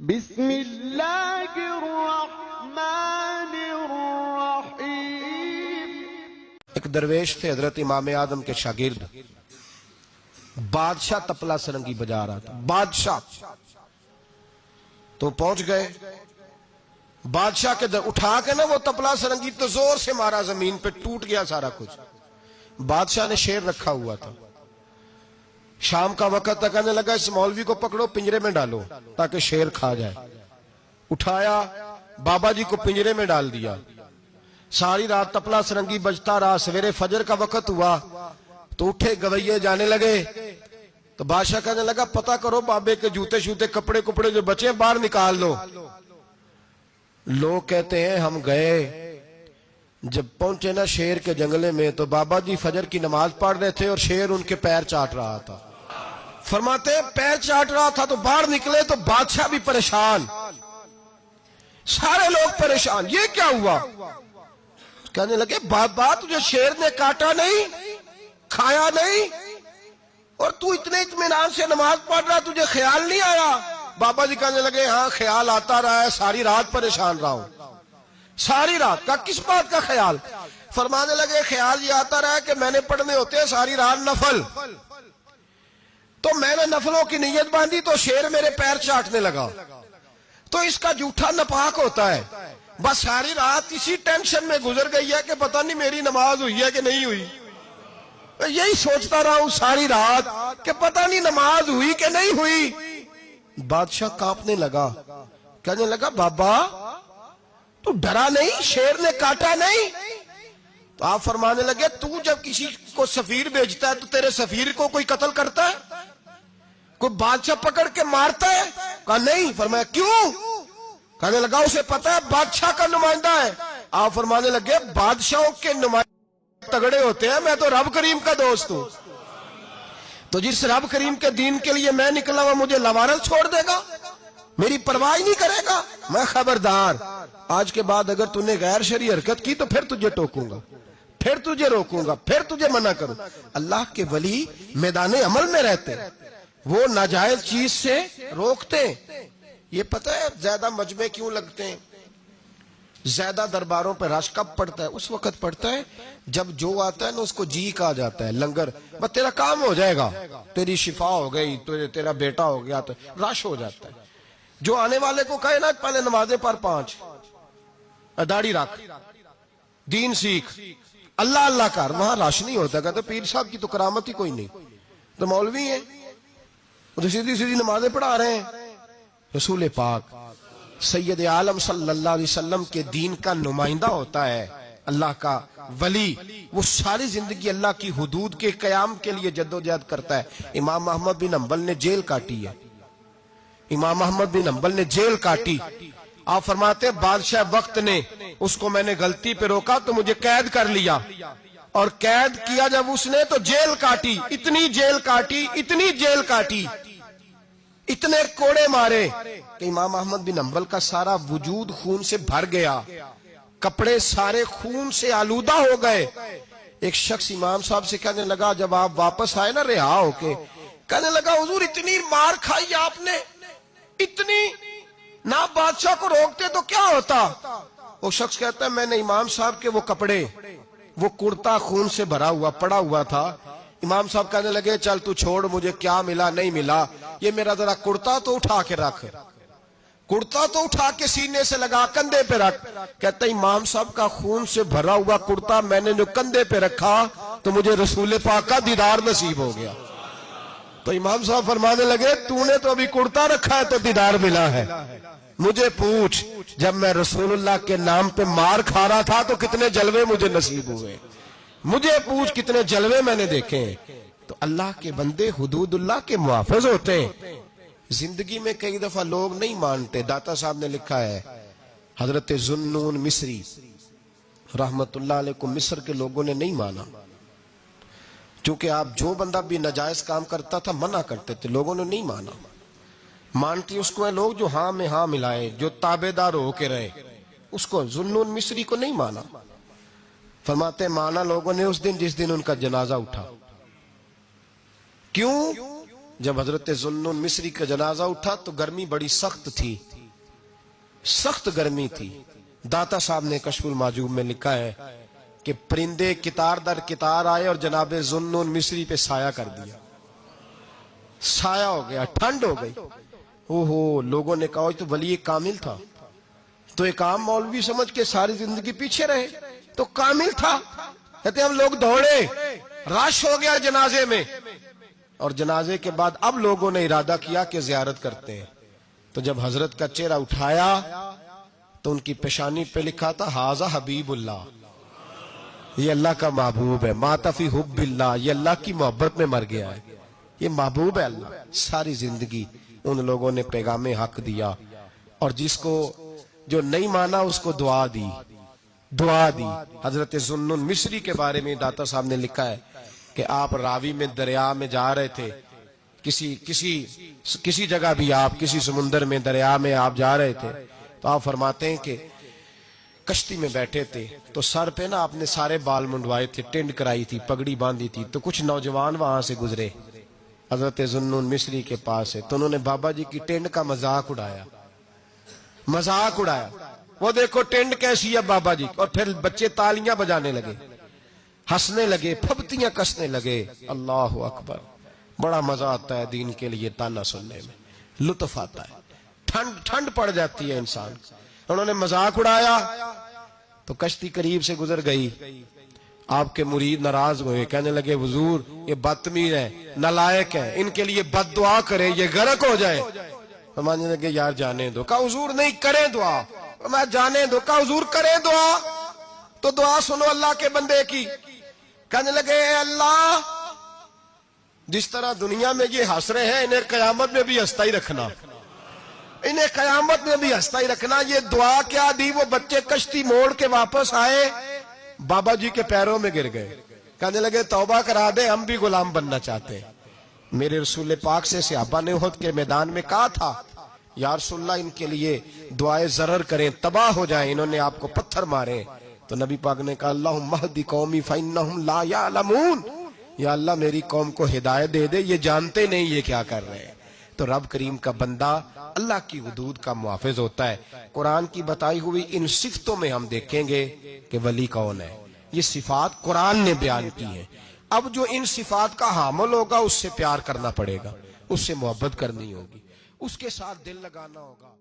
بسم اللہ الرحمن الرحیم۔ ایک درویش تھے حضرت امام اعظم کے شاگرد، بادشاہ تپلا سرنگی بجا رہا تھا، بادشاہ تو پہنچ گئے، بادشاہ کے اٹھا کے نا وہ تپلا سرنگی تو زور سے مارا، زمین پہ ٹوٹ گیا سارا کچھ۔ بادشاہ نے شیر رکھا ہوا تھا، شام کا وقت تھا، کہنے لگا اس مولوی کو پکڑو پنجرے میں ڈالو تاکہ شیر کھا جائے۔ اٹھایا، بابا جی کو پنجرے میں ڈال دیا، ساری رات تپلا سرنگی بجتا رہا۔ سویرے فجر کا وقت ہوا تو اٹھے گویے جانے لگے، تو بادشاہ کہنے لگا پتہ کرو بابے کے جوتے شوتے کپڑے جو بچے باہر نکال لو۔ لوگ کہتے ہیں ہم گئے، جب پہنچے نا شیر کے جنگلے میں تو بابا جی فجر کی نماز پڑھ رہے تھے اور شیر ان کے پیر چاٹ رہا تھا۔ فرماتے پیر چاٹ رہا تھا تو باہر نکلے تو بادشاہ بھی پریشان، سارے لوگ پریشان، یہ کیا ہوا؟ کہنے لگے بابا تجھے شیر نے کاٹا نہیں، کھایا نہیں، اور تو اتنے اطمینان سے نماز پڑھ رہا، تجھے خیال نہیں آیا؟ بابا جی کہنے لگے ہاں خیال آتا رہا ہے، ساری رات پریشان رہا ہوں۔ ساری رات کا کس بات کا خیال؟ فرمانے لگے خیال یہ آتا رہا کہ میں نے پڑھنے ہوتے ہیں ساری رات نفل، تو میں نے نفلوں کی نیت باندھی تو شیر میرے پیر چاٹنے لگا، تو اس کا جھوٹا ناپاک ہوتا ہے۔ بس ساری رات اسی ٹینشن میں گزر گئی ہے کہ پتہ نہیں میری نماز ہوئی ہے کہ نہیں ہوئی، یہی سوچتا رہا ہوں ساری رات کہ پتہ نہیں نماز ہوئی کہ نہیں ہوئی۔ بادشاہ کانپنے لگا، کہنے لگا بابا تو ڈرا نہیں، شیر نے کاٹا نہیں؟ تو آپ فرمانے لگے تو جب کسی کو سفیر بھیجتا ہے تو تیرے سفیر کو کوئی قتل کرتا ہے؟ کوئی بادشاہ پکڑ کے مارتا ہے؟ کہا نہیں۔ فرمایا کیوں؟ کہنے لگا اسے پتا ہے بادشاہ کا نمائندہ ہے۔ آپ فرمانے لگے بادشاہوں کے نمائندے تگڑے ہوتے ہیں، میں تو رب کریم کا دوست ہوں، تو جس رب کریم کے دین کے لیے میں نکلا وہ مجھے لوارل چھوڑ دے گا، میری پرواہ نہیں کرے گا؟ میں خبردار، آج کے بعد اگر تو نے غیر شرعی حرکت کی تو پھر تجھے ٹوکوں گا، پھر تجھے روکوں گا، پھر تجھے منع کروں۔ اللہ کے ولی میدان عمل میں رہتے، وہ ناجائز چیز سے روکتے۔ یہ پتہ ہے زیادہ مجمع کیوں لگتے ہیں، زیادہ درباروں پہ رش کب پڑتا ہے؟ اس وقت پڑتا ہے جب جو آتا ہے نا اس کو جی کہا جاتا ہے، لنگر بس تیرا کام ہو جائے گا، تیری شفا ہو گئی، تیرا بیٹا ہو گیا، تو رش ہو جاتا ہے۔ جو آنے والے کو کہے نا پہلے نمازیں پڑھ 5، داڑھی رکھ، دین سیکھ، اللہ اللہ کر، وہاں رش نہیں ہوتا۔ کہتے پیر صاحب کی تو کرامت ہی کوئی نہیں، تو مولوی ہیں وہ تو سیدھی سیدھی نمازیں پڑھا رہے ہیں۔ رسول پاک سید عالم صلی اللہ علیہ وسلم کے دین کا نمائندہ ہوتا ہے اللہ کا ولی، وہ ساری زندگی اللہ کی حدود کے قیام کے لیے جدوجہد کرتا ہے۔ امام احمد بن حنبل نے جیل کاٹی ہے، امام احمد بن حنبل نے جیل کاٹی۔ آپ فرماتے بادشاہ وقت نے اس کو میں نے غلطی پہ روکا تو مجھے قید کر لیا، اور قید کیا جب اس نے تو جیل کاٹی، اتنی جیل کاٹی، اتنی جیل کاٹی، اتنے کوڑے مارے کہ امام احمد بن حنبل کا سارا وجود خون سے بھر گیا، کپڑے سارے خون سے آلودہ ہو گئے۔ ایک شخص امام صاحب سے کہنے لگا جب آپ واپس آئے نا رہا ہو کے، کہنے لگا حضور اتنی مار کھائی آپ نے، اتنی، نہ بادشاہ کو روکتے تو کیا ہوتا؟ وہ شخص کہتا ہے میں نے امام صاحب کے وہ کپڑے، وہ کرتا خون سے بھرا ہوا پڑا ہوا تھا، امام صاحب کہنے لگے چل تو چھوڑ، مجھے کیا ملا نہیں ملا، یہ میرا ذرا کرتا تو اٹھا کے رکھ، کرتا تو اٹھا کے سینے سے لگا، کندھے پہ رکھ۔ کہتا ہے امام صاحب کا خون سے بھرا ہوا کرتا میں نے جو کندھے پہ رکھا تو مجھے رسول پاک کا دیدار نصیب ہو گیا۔ تو امام صاحب فرمانے لگے تو نے تو ابھی کرتا رکھا ہے تو دیدار ملا ہے، مجھے پوچھ جب میں رسول اللہ کے نام پہ مار کھا رہا تھا تو کتنے جلوے مجھے نصیب ہوئے، مجھے پوچھ کتنے جلوے میں نے دیکھے ہیں۔ تو اللہ کے بندے حدود اللہ کے محافظ ہوتے ہیں۔ زندگی میں کئی دفعہ لوگ نہیں مانتے، داتا صاحب نے لکھا ہے حضرت ذوالنون مصری رحمت اللہ علیہ کو مصر کے لوگوں نے نہیں مانا، چونکہ آپ جو بندہ بھی ناجائز کام کرتا تھا منع کرتے تھے، لوگوں نے نہیں مانا۔ مانتی اس کو ہیں لوگ جو ہاں میں ہاں ملائیں، جو تابع دار ہو کے رہے، اس کو ذوالنون مصری کو نہیں مانا۔ فرماتے مانا لوگوں نے اس دن جس دن ان کا جنازہ اٹھا۔ کیوں؟ جب حضرت ذوالنون مصری کا جنازہ اٹھا تو گرمی بڑی سخت تھی، سخت گرمی تھی۔ داتا صاحب نے کشف المحجوب میں لکھا ہے کہ پرندے کتار در کتار آئے اور جناب ذوالنون مصری پہ سایہ کر دیا، سایہ ہو گیا، ٹھنڈ ہو گئی۔ لوگوں نے کہا تو ولی کامل تھا، تو ایک عام مولوی سمجھ کے ساری زندگی پیچھے رہے، تو کامل تھا۔ کہتے ہم لوگ دوڑے، رش ہو گیا جنازے میں، اور جنازے کے بعد اب لوگوں نے ارادہ کیا کہ زیارت کرتے ہیں۔ تو جب حضرت کا چہرہ اٹھایا تو ان کی پیشانی پہ لکھا تھا ھذا حبیب اللہ، یہ اللہ کا محبوب ہے، مات فی حب اللہ، یہ اللہ کی محبت میں مر گیا ہے، یہ محبوب ہے اللہ۔ ساری زندگی ان لوگوں نے پیغام حق دیا، اور جس کو جو نہیں مانا اس کو دعا دی، دعا دی۔ حضرت ذوالنون مصری کے بارے میں داتا صاحب نے لکھا ہے کہ آپ راوی میں دریا میں جا رہے تھے، کسی جگہ بھی آپ کسی سمندر میں دریا میں آپ جا رہے تھے، تو آپ فرماتے ہیں کہ کشتی میں بیٹھے تھے تو سر پہ نا آپ نے سارے بال منڈوائے تھے، ٹینڈ کرائی تھی، پگڑی باندھی تھی، تو کچھ نوجوان وہاں سے گزرے حضرت ذوالنون مصری کے پاس ہے، تو انہوں نے بابا جی کی ٹینڈ کا مذاق اڑایا، مذاق اڑایا، وہ دیکھو ٹینڈ کیسی ہے بابا جی، اور پھر بچے تالیاں بجانے لگے، ہنسنے لگے، پھپتیاں کسنے لگے۔ اللہ اکبر، بڑا مزہ آتا ہے دین کے لیے تانا سننے میں، لطف آتا ہے، ٹھنڈ پڑ جاتی ہے انسان۔ انہوں نے مذاق اڑایا تو کشتی قریب سے گزر گئی، آپ کے مرید ناراض ہوئے، کہنے لگے حضور یہ بدتمیز ہے، نالائق ہے، ان کے لیے بد دعا کرے یہ غرق ہو جائے۔ فرمانے لگے یار جانے دو، کہا حضور نہیں کریں دعا، میں جانے دو، کہا حضور کریں دعا، تو دعا سنو اللہ کے بندے کی۔ کہنے لگے اے اللہ، جس طرح دنیا میں یہ ہنس رہے ہیں انہیں قیامت میں بھی ہنستا ہی رکھنا، انہیں قیامت میں بھی ہنستا ہی رکھنا۔ یہ دعا کیا دی، وہ بچے کشتی موڑ کے واپس آئے، بابا جی کے پیروں میں گر گئے، کہنے لگے توبہ کرا دے، ہم بھی غلام بننا چاہتے ہیں۔ میرے رسول پاک سے صحابہ نے احد کے میدان میں کہا تھا یا رسول اللہ ان کے لیے دعائے ضرر کریں، تباہ ہو جائیں، انہوں نے آپ کو پتھر مارے، تو نبی پاک نے کہا اللہم اہد قومی فإنہم لا یعلمون، یا اللہ میری قوم کو ہدایت دے دے، یہ جانتے نہیں یہ کیا کر رہے ہیں۔ تو رب کریم کا بندہ اللہ کی حدود کا محافظ ہوتا ہے۔ قرآن کی بتائی ہوئی ان صفتوں میں ہم دیکھیں گے کہ ولی کون ہے، یہ صفات قرآن نے بیان کی ہیں۔ اب جو ان صفات کا حامل ہوگا اس سے پیار کرنا پڑے گا، اس سے محبت کرنی ہوگی، اس کے ساتھ دل لگانا ہوگا۔